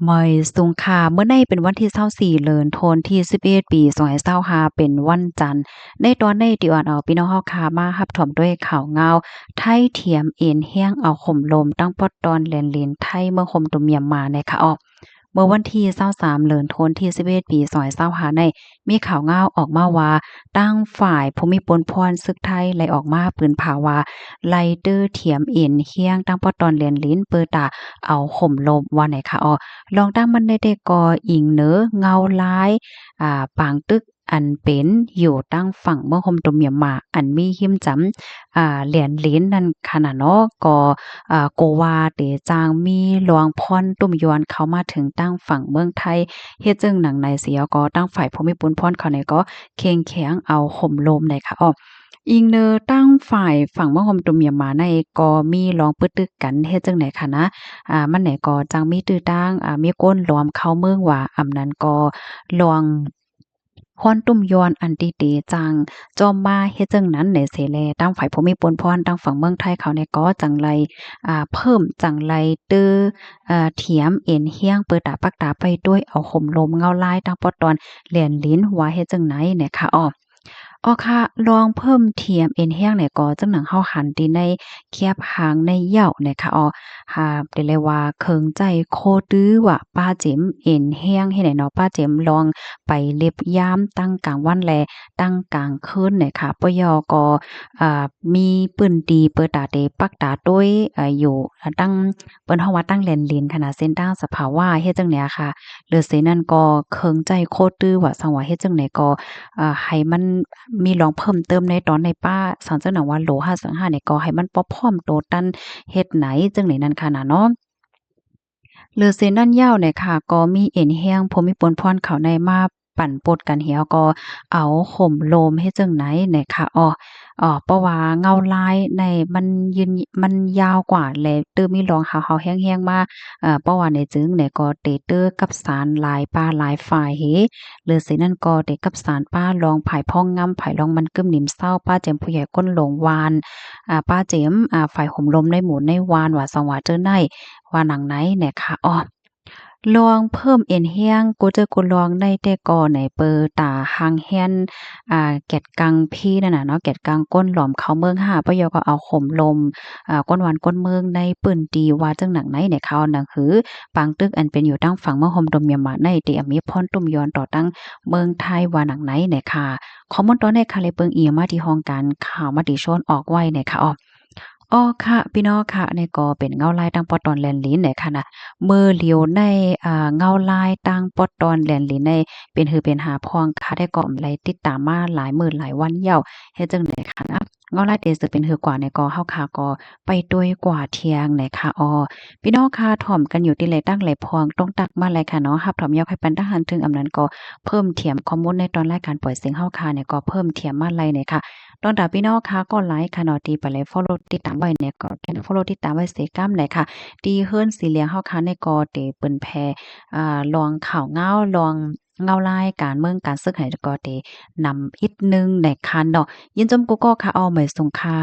มอยสุงค่าเมื่อในเป็นวันที่24เดือนธันวาคมที่11ปี2525เป็นวันจันทร์ในตอนในที่ว่าเอาพี่น้องเฮาค่ะมารับชมด้วยข่าวเงาไทยเทียมเอ็นแห้งเอาข่มลมตั้งปอดตอนแลนลินไทยเมืองคมตุเมียมมาในค่ะอ้อเมื่อวันที่23เดือนธันวาคมที่11ปี2525ในมีข่าวเงาออกมาว่าตั้งฝ่ายภูมิพลพรศึกไทยไล่ออกมาปืนผาว่าไลเดอร์เทียมเอ็นเฮียงตั้งปอดตอนแลนลินเปิดตาเอาข่มลมว่าไหนค่ะอ้อ ลองตั้งมันได้ก่ออิงเหนอเงาลายปางตึกอันเป็นอยู่ตั้งฝั่งเมืองคมตุมเมียมมาอันมีหิมจำเหรียญลิ้นนั่นขนาดเนาะก็โกวาเตจางมีหลวงพรตุ้มยวนเข้ามาถึงตั้งฝั่งเมืองไทยเฮ็ดจึงหนังในเสียก็ตั้งฝ่ายภูมิพลพรเขาเนี่ยก็เข้งแข็งเอาห่มโลมได้ค่ะอ้ออิงเนอตั้งฝ่ายฝั่งเมืองคมตุมเมียมมาในก็มีลองปึดตึกกันเฮ็ดจังไหนคะนะมันไหนก็จังมีตื้อตั้งมีก้นล้อมเข้าเมืองว่าอำนั้นก็ลวงพรตุ้มยอนอันติเตจังจอมมาเฮ็ดจังนั้นในเสแลตั้งฝ่ายภูมิพลพรตั้งฝั่งเมืองไทยเขาเนี่ยก็จังไรเพิ่มจังไรตื้อเถียมเอ็นเฮียงเปิดตาปักตาไปด้วยเอาห่มลมเงาลายตั้งปอตอนเหรียญลิ้นว่าเฮ็ดจังไหนเนี่ยค่ะอ้อ ค่ะลองเพิ่มเทียมเอ็นแห้งเนี่ยก็จังหนังเฮาหันตีในแคบหางในเหย้าเนี่ยค่ะได้เลยว่าเคิงใจโคตื้อว่าป้าเจิ๋มเอ็นแห้งให้ไหนเนาะป้าเจิ๋มลองไปเล็บยามตั้งกลางวันแลตั้งกลางคืนเนี่ยค่ะปยก็อ่ามีปืนดีเปิดตาเตปักตาด้วยอยู่ตั้งเปิ้นเฮาว่าตั้งแลนลินขนาดเส้นตั้งสภาวะเฮ็ดจังเนี้ยค่ะหรือเสนั้นก็เคิงใจโคตื้อว่าสังว่าเฮ็ดจังไหนก็ให้มันมีลองเพิ่มเติมในตอนในป้าสังจังหนังว่าโหล525เนี่ยก็ให้มันพร้อมโตตันเฮ็ดไหนจังไหนนั่นค่ะน่ะเนาะ เรือเซนั่นยาวเนี่ยค่ะก็มีเอ็นแห้งพมิปนพรเขาในมาปั่นปดกันเหี่ยวก็เอาห่มโลมเฮ็ดจังไหนเนี่ยค่ะเพราะว่าเงาลายในมันยืนมันยาวกว่าแลตื้อมีรองขาวๆแห้งๆมาเพราะว่าในจึงเนี่ยก็เตเตอร์กับสารหลายป้าหลายฝ่ายเฮหรือสินั่นก็เตกับสารป้าลองไผพ่องงำไผลองมันกึ้มหนิมเศร้าป้าแจ่มผู้ใหญ่ก้นหลงวานป้าเจ๋มฝ่ายห่มลมในหมู่ในวานว่าสว่าเจอในว่าหนังไหนเนี่ยค่ะลองเพิ่มเอ็นเฮียงกูเจอกูลองได้แต่ก่อไหนเปอตาหางแฮนแกดกังพี่นั่นน่ะเนาะแกดกังก้นหลอมเขาเมือง5ปะยอก็เอาข่มลมก้นหวานก้นเมืองในปื้นตีว่าจังหนังไหนเนี่ยเขาหนังหือปางตึกอันเป็นอยู่ตั้งฝั่งเมืองโฮมดมเมียนมาในติอมีพรตุ้มยอนต่อตั้งเมืองไทยว่าหนังไหนเนี่ยค่ะข้อมูลตอนในค่ะเลยเปิงอียมาที่ห้องการข่าวมติชนออกไว้เนี่ยค่ะค่ะพี่น้องค่ะนี่ก็เป็นเงาลายตั้งปอตอนแลนลิ้นเนี่ยค่ะนะมือเหลียวในเงาลายตั้งปอตอนแลนลิ้นในเป็นหือเป็นหาพองค่ะได้ก็อำไลติดตามมาหลายมื้อหลายวันเหย้าเฮ็ดจังได๋ค่ะนะเงาลายเตสึเป็นหือกว่าเนี่ยก็เฮาค่ะก็ไปด้วยกว่าเที่ยงเนี่ยค่ะพี่น้องค่ะถ่อมกันอยู่ที่ไหลตั้งไหลพองต้องตักมาเลยค่ะเนาะรับถ่อมยาวให้ปันทหารถึงอำนั้นก็เพิ่มเทียมข้อมูลในตอนรายการปล่อยเสียงเฮาค่ะเนี่ยก็เพิ่มเทียมมาไลเนี่ยค่ะ ตอนดาพี่น้องค่ะก็ไลค์ค่ะเนาะตีไปเลย follow ติดตามไว้เนี่ยก็แค่ follow ติดตามไว้เสกำเลยค่ะตีเฮิรนสีเหลืองเฮาค่ะในก็เตเปิ้นแพลองข่าวเงาลองเงาลายการเมืองการศึกให้ก็เตนำอีกนึงในคันเนาะยินจมกูก็ค่ะเอาไว้ส่งค่ะ